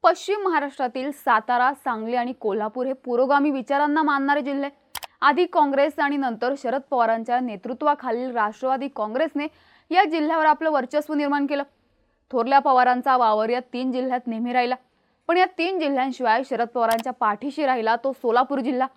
पश्चिम महाराष्ट्रातील सातारा, सांगली आणि कोल्हापूर हे पुरोगामी विचारांना मानणारे जिल्हे. आधी काँग्रेस आणि नंतर शरद पवारांच्या नेतृत्वाखालील राष्ट्रवादी काँग्रेसने या जिल्ह्यावर आपलं वर्चस्व निर्माण केलं. थोरल्या पवारांचा वावर या 3 जिल्ह्यात नेहमी राहिला. पण या 3 जिल्ह्यांशिवाय शरद पवारांच्या पाठीशी राहिला तो सोलापूर जिल्हा.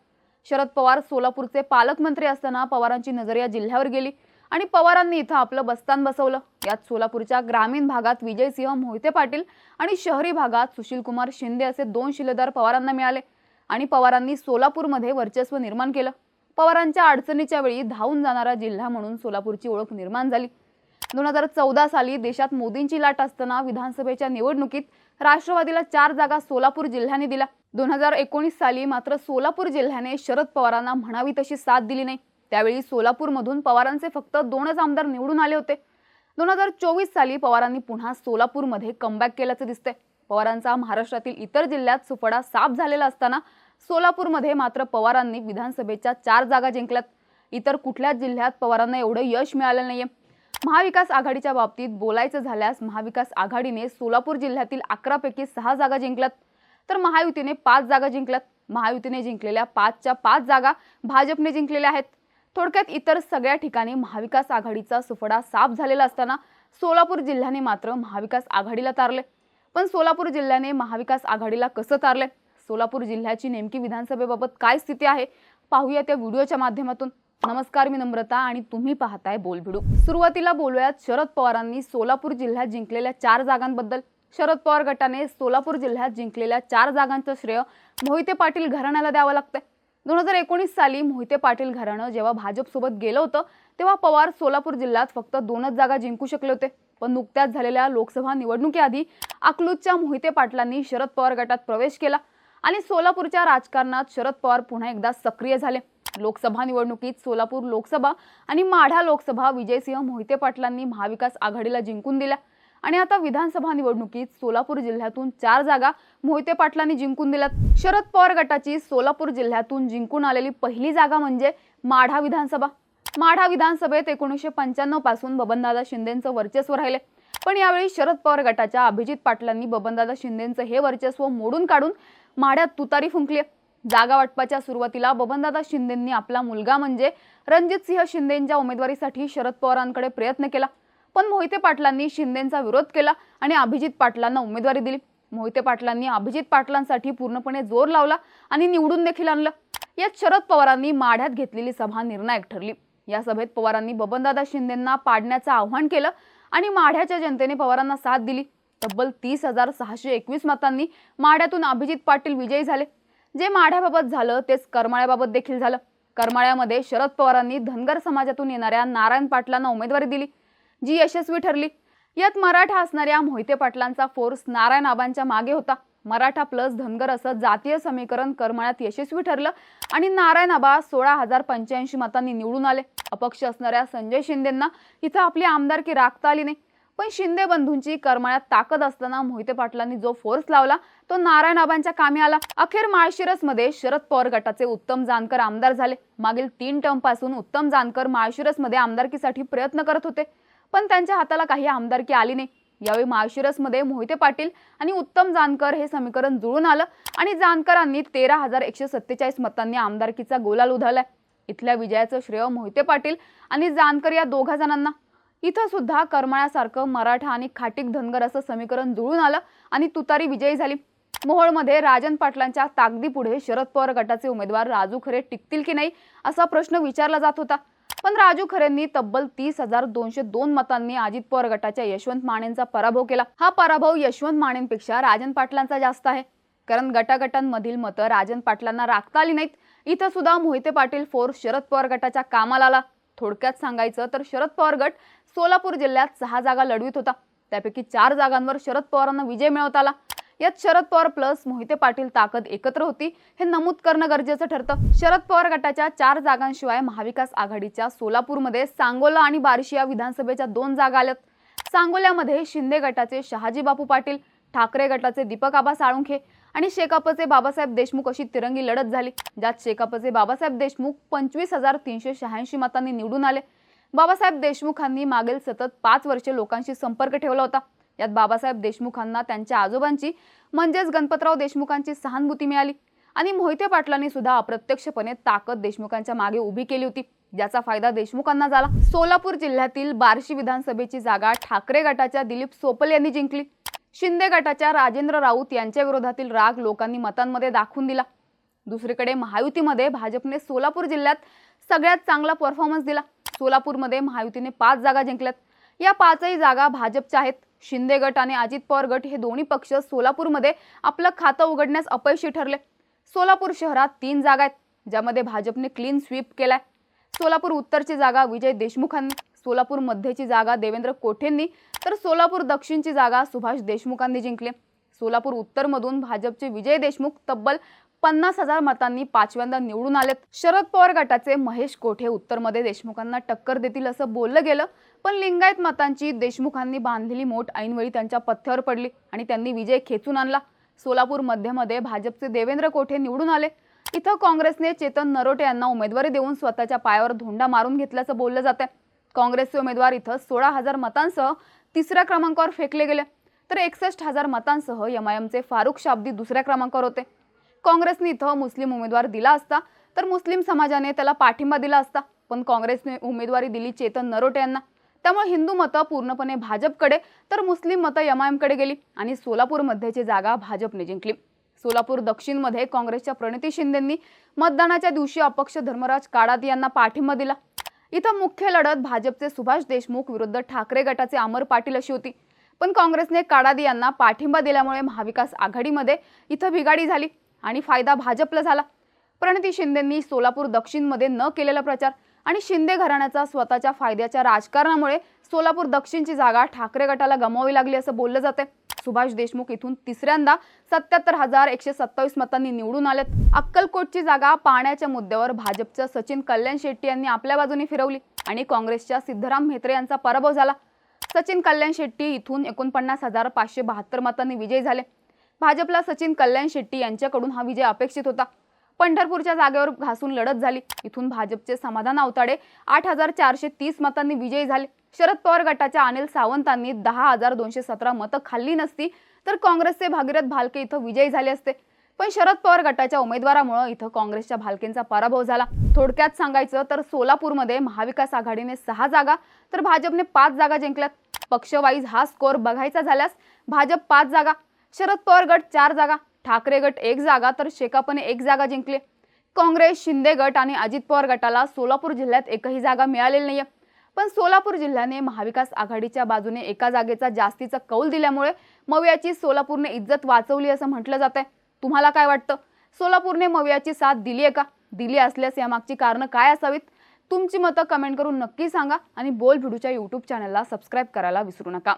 शरद पवार सोलापूरचे पालकमंत्री असताना पवारांची नजर या जिल्ह्यावर गेली आणि पवारांनी इथं आपलं बस्तान बसवलं. यात सोलापूरच्या ग्रामीण भागात विजयसिंह मोहिते पाटील आणि शहरी भागात सुशीलकुमार शिंदे असे 2 शिलेदार पवारांना मिळाले आणि पवारांनी सोलापूरमध्ये वर्चस्व निर्माण केलं. पवारांच्या अडचणीच्या वेळी धावून जाणारा जिल्हा म्हणून सोलापूरची ओळख निर्माण झाली. 2014 साली देशात मोदींची लाट असताना विधानसभेच्या निवडणुकीत राष्ट्रवादीला 4 जागा सोलापूर जिल्ह्याने दिल्या. 2019 साली मात्र सोलापूर जिल्ह्याने शरद पवारांना म्हणावी तशी साथ दिली नाही. त्यावेळी सोलापूरमधून पवारांचे फक्त 2च आमदार निवडून आले होते. 2024 साली पवारांनी पुन्हा सोलापूरमध्ये कमबॅक केल्याचं दिसतंय. पवारांचा महाराष्ट्रातील इतर जिल्ह्यात सुपडा साफ झालेला असताना सोलापूरमध्ये मात्र पवारांनी विधानसभेच्या 4 जागा जिंकल्यात. इतर कुठल्याच जिल्ह्यात पवारांना एवढं यश मिळालं नाहीये. महाविकास आघाडीच्या बाबतीत बोलायचं झाल्यास महाविकास आघाडीने सोलापूर जिल्ह्यातील 11 पैकी 6 जागा जिंकल्यात, तर महायुतीने 5 जागा जिंकल्यात. महायुतीने जिंकलेल्या 5च्या 5 जागा भाजपने जिंकलेल्या आहेत. थोडक्यात इतर सगळ्या ठिकाणी महाविकास आघाडीचा सुफडा साफ झालेला असताना सोलापूर जिल्ह्याने मात्र महाविकास आघाडीला तारले. पण सोलापूर जिल्ह्याने महाविकास आघाडीला कसं तारले? सोलापूर जिल्ह्याची नेमकी विधानसभेबाबत काय स्थिती आहे पाहूया त्या व्हिडिओच्या माध्यमातून. नमस्कार, मी नम्रता आणि तुम्ही पाहताय बोलभिडू. सुरुवातीला बोलूयात शरद पवारांनी सोलापूर जिल्ह्यात जिंकलेल्या 4 जागांबद्दल. शरद पवार गटाने सोलापूर जिल्ह्यात जिंकलेल्या 4 जागांचं श्रेय मोहिते पाटील घराण्याला द्यावं लागतंय. 2019 साली मोहिते पाटील घराणं जेव्हा भाजपसोबत गेलं होतं तेव्हा पवार सोलापूर जिल्ह्यात फक्त 2च जागा जिंकू शकले होते. पण नुकत्याच झालेल्या लोकसभा निवडणुकीआधी अकलूजच्या मोहिते पाटलांनी शरद पवार गटात प्रवेश केला आणि सोलापूरच्या राजकारणात शरद पवार पुन्हा एकदा सक्रिय झाले. लोकसभा निवडणुकीत सोलापूर लोकसभा आणि माढा लोकसभा विजयसिंह मोहिते पाटलांनी महाविकास आघाडीला जिंकून दिल्या आणि आता विधानसभा निवडणुकीत सोलापूर जिल्ह्यातून 4 जागा मोहिते पाटलांनी जिंकून दिल्यात. शरद पवार गटाची सोलापूर जिल्ह्यातून जिंकून आलेली पहिली जागा म्हणजे माढा विधानसभा. माढा विधानसभेत 1995 पासून बबनदादा शिंदेंचं वर्चस्व राहिले. पण यावेळी शरद पवार गटाच्या अभिजित पाटलांनी बबनदादा शिंदेंचं हे वर्चस्व मोडून काढून माढ्यात तुतारी फुंकली. जागा वाटपाच्या सुरुवातीला बबनदादा शिंदेंनी आपला मुलगा म्हणजे रणजितसिंह शिंदेंच्या उमेदवारीसाठी शरद पवारांकडे प्रयत्न केला. पण मोहिते पाटलांनी शिंदेंचा विरोध केला आणि अभिजित पाटलांना उमेदवारी दिली. मोहिते पाटलांनी अभिजित पाटलांसाठी पूर्णपणे जोर लावला आणि निवडून देखील आणलं. यात शरद पवारांनी माढ्यात घेतलेली सभा निर्णायक ठरली. या सभेत पवारांनी बबनदादा शिंदेंना पाडण्याचं आव्हान केलं आणि माढ्याच्या जनतेने पवारांना साथ दिली. तब्बल 30,621 मतांनी माढ्यातून अभिजित पाटील विजयी झाले. जे माढ्याबाबत झालं तेच करमाळ्याबाबत देखील झालं. करमाळ्यामध्ये शरद पवारांनी धनगर समाजातून येणाऱ्या नारायण पाटलांना उमेदवारी दिली, जी यशस्वी ठरली. यात मराठा असणाऱ्या मोहिते पाटलांचा फोर्स नारायण आबांच्या मागे होता. मराठा प्लस धनगर असं जातीय समीकरण करमाळ्यात यशस्वी ठरलं आणि नारायण आबा 16,085 मतांनी निवडून आले. अपक्ष असणाऱ्या संजय शिंदेंना इथं आपली आमदारकी राखता आली नाही. पण शिंदे बंधूंची करमाळ्यात ताकद असताना मोहिते पाटलांनी जो फोर्स लावला तो नारायण आबांच्या कामी आला. अखेर माळशिरसमध्ये शरद पवार गटाचे उत्तम जानकर आमदार झाले. मागील 3 टर्म पासून उत्तम जानकर माळशिरसमध्ये आमदारकीसाठी प्रयत्न करत होते, पण त्यांच्या हाताला काही आमदारकी आली नाही. यावेळी माळशिरसमध्ये मोहिते पाटील आणि उत्तम जानकर हे समीकरण जुळून आलं आणि जानकरांनी 13,147 मतांनी आमदारकीचा गोलाल उधळलाय. इथल्या विजयाचं श्रेय मोहिते पाटील आणि जानकर या 2 जणांना. इथं सुद्धा करमाळ्यासारखं मराठा आणि खाटीक धनगर असं समीकरण जुळून आलं आणि तुतारी विजयी झाली. मोहोळमध्ये राजन पाटलांच्या ताकदीपुढे शरद पवार गटाचे उमेदवार राजू खरे टिकतील की नाही असा प्रश्न विचारला जात होता. पण राजू खरेंनी तब्बल 30,202 मतांनी अजित पवार गटाच्या यशवंत मानेंचा पराभव केला. हा पराभव यशवंत मानेंपेक्षा राजन पाटलांचा जास्त आहे, कारण गटागटांमधील मतं राजन पाटलांना राखता आली नाहीत. इथं सुद्धा मोहिते पाटील फोर्स शरद पवार गटाच्या कामाला आला. थोडक्यात सांगायचं तर शरद पवार गट सोलापूर जिल्ह्यात 6 जागा लढवित होता. त्यापैकी 4 जागांवर शरद पवारांना विजय मिळवता आला. यात शरद पवार प्लस मोहिते पाटील ताकद एकत्र होती हे नमूद करणं गरजेचं ठरतं. शरद पवार गटाच्या 4 जागांशिवाय महाविकास आघाडीच्या सोलापूरमध्ये सांगोला आणि बार्शी या विधानसभेच्या 2 जागा आल्यात. सांगोल्यामध्ये शिंदे गटाचे शहाजी बापू पाटील, ठाकरे गटाचे दीपक आबा साळुंखे आणि शेकापचे बाबासाहेब देशमुख अशी तिरंगी लढत झाली. ज्यात शेकापचे बाबासाहेब देशमुख 25,386 मतांनी निवडून आले. बाबासाहेब देशमुखांनी मागील सतत 5 वर्षे लोकांशी संपर्क ठेवला होता. यात बाबासाहेब देशमुखांना त्यांच्या आजोबांची म्हणजेच गणपतराव देशमुखांची सहानुभूती मिळाली आणि मोहिते पाटलांनी सुद्धा अप्रत्यक्षपणे ताकद देशमुखांच्या मागे उभी केली होती, ज्याचा फायदा देशमुखांना झाला। सोलापूर जिल्ह्यातील बार्शी विधानसभेची जागा ठाकरे गटाच्या दिलीप सोपल यांनी जिंकली। शिंदे गटाच्या राजेंद्र राऊत यांच्या विरोधातील राग लोकांनी मतांमध्ये दाखवून दिला। दुसरीकडे महायुतीमध्ये भाजपने सोलापूर जिल्ह्यात सगळ्यात चांगला परफॉर्मन्स दिला। सोलापूरमध्ये महायुतीने 5 जागा जिंकल्यात। या 5ही जागा भाजपच्या आहेत। शिंदे गट आणि अजित पवार गट हे दोन्ही पक्ष सोलापूरमध्ये आपलं खातं उघडण्यास अपयशी ठरले। सोलापूर शहरात 3 जागा आहेत, ज्यामध्ये भाजपने क्लीन स्वीप केलाय। सोलापूर उत्तरची जागा विजय देशमुखांनी, सोलापूर मध्यची जागा देवेंद्र कोठेंनी, तर सोलापूर दक्षिणची जागा सुभाष देशमुखांनी जिंकली। सोलापूर उत्तरमधून भाजपचे विजय देशमुख तब्बल 50,000 मतांनी 5व्यांदा निवडून आलेत। शरद पवार गटाचे महेश कोठे उत्तरमध्ये देशमुखांना टक्कर देतील असं बोललं गेलं, पण लिंगायत मतांची देशमुखांनी बांधलेली मोठ ऐनवेळी त्यांच्या पथ्यावर पडली आणि त्यांनी विजय खेचून आणला। सोलापूर मध्यमध्ये भाजपचे देवेंद्र कोठे निवडून आले। इथं काँग्रेसने चेतन नरोटे यांना उमेदवारी देऊन स्वतःच्या पायावर धोंडा मारून घेतल्याचं बोललं जातंय। काँग्रेसचे उमेदवार इथं 16,000 मतांसह तिसऱ्या क्रमांकावर फेकले गेले, तर 61,000 मतांसह एमआयएमचे फारुख शाब्दी दुसऱ्या क्रमांकावर होते। काँग्रेसने इथं मुस्लिम उमेदवार दिला असता तर मुस्लिम समाजाने त्याला पाठिंबा दिला असता, पण काँग्रेसने उमेदवारी दिली चेतन नरोटे यांना। त्यामुळे हिंदू मतं पूर्णपणे भाजपकडे तर मुस्लिम मतं एमआयएमकडे गेली आणि सोलापूर मध्यची जागा भाजपने जिंकली। सोलापूर दक्षिणमध्ये काँग्रेसच्या प्रणिती शिंदेंनी मतदानाच्या दिवशी अपक्ष धर्मराज काडादी यांना पाठिंबा दिला। इथं मुख्य लढत भाजपचे सुभाष देशमुख विरुद्ध ठाकरे गटाचे अमर पाटील अशी होती, पण काँग्रेसने काडादी यांना पाठिंबा दिल्यामुळे महाविकास आघाडीमध्ये इथं बिघाडी झाली आणि फायदा भाजपला झाला। प्रणिती शिंदेंनी सोलापूर दक्षिणमध्ये न केलेला प्रचार आणि शिंदे घराण्याचा स्वतःच्या फायद्याच्या राजकारणामुळे सोलापूर दक्षिणची जागा ठाकरे गटाला गमावावी लागली असं बोललं जाते। सुभाष देशमुख इथून तिसऱ्यांदा 77,127 मतांनी निवडून आलेत। अक्कलकोटची जागा पाण्याच्या मुद्द्यावर भाजपच्या सचिन कल्याण शेट्टी यांनी आपल्या बाजूने फिरवली आणि काँग्रेसच्या सिद्धराम म्हेत्रे यांचा पराभव झाला। सचिन कल्याण शेट्टी इथून 49,572 मतांनी विजयी झाले। भाजपला सचिन कल्याण शेट्टी यांच्याकडून हा विजय अपेक्षित होता। पंढरपूरच्या जागेवर घासून लढत झाली। इथून भाजपचे समाधान आवताडे 8,430 मतांनी विजयी झाले। शरद पवार गटाच्या अनिल सावंतांनी 10,217 मतं खाल्ली नसती तर काँग्रेसचे भागीरथ भालके इथं विजयी झाले असते, पण शरद पवार गटाच्या उमेदवारामुळे इथं काँग्रेसच्या भालकेंचा पराभव झाला। थोडक्यात सांगायचं तर सोलापूरमध्ये महाविकास आघाडीने 6 जागा तर भाजपने 5 जागा जिंकल्यात। पक्षवाईज हा स्कोअर बघायचा झाल्यास भाजप 5 जागा, शरद पवार गट 4 जागा, ठाकरे गट 1 जागा तर शेकापने 1 जागा जिंकले। काँग्रेस, शिंदे गट आणि अजित पवार गटाला सोलापूर जिल्ह्यात एकही जागा मिळालेली नाहीये, पण सोलापूर जिल्ह्याने महाविकास आघाडीच्या बाजूने एका जागेचा जास्तीचा कौल दिल्यामुळे मवियाची सोलापूरने इज्जत वाचवली असं म्हटलं जातंय। तुम्हाला काय वाटतं? सोलापूरने मवियाची साथ दिली आहे का? दिली असल्यास यामागची कारणं काय असावीत? तुमची मतं कमेंट करून नक्की सांगा आणि बोल भिडूच्या YouTube चॅनलला सबस्क्राईब करायला विसरू नका।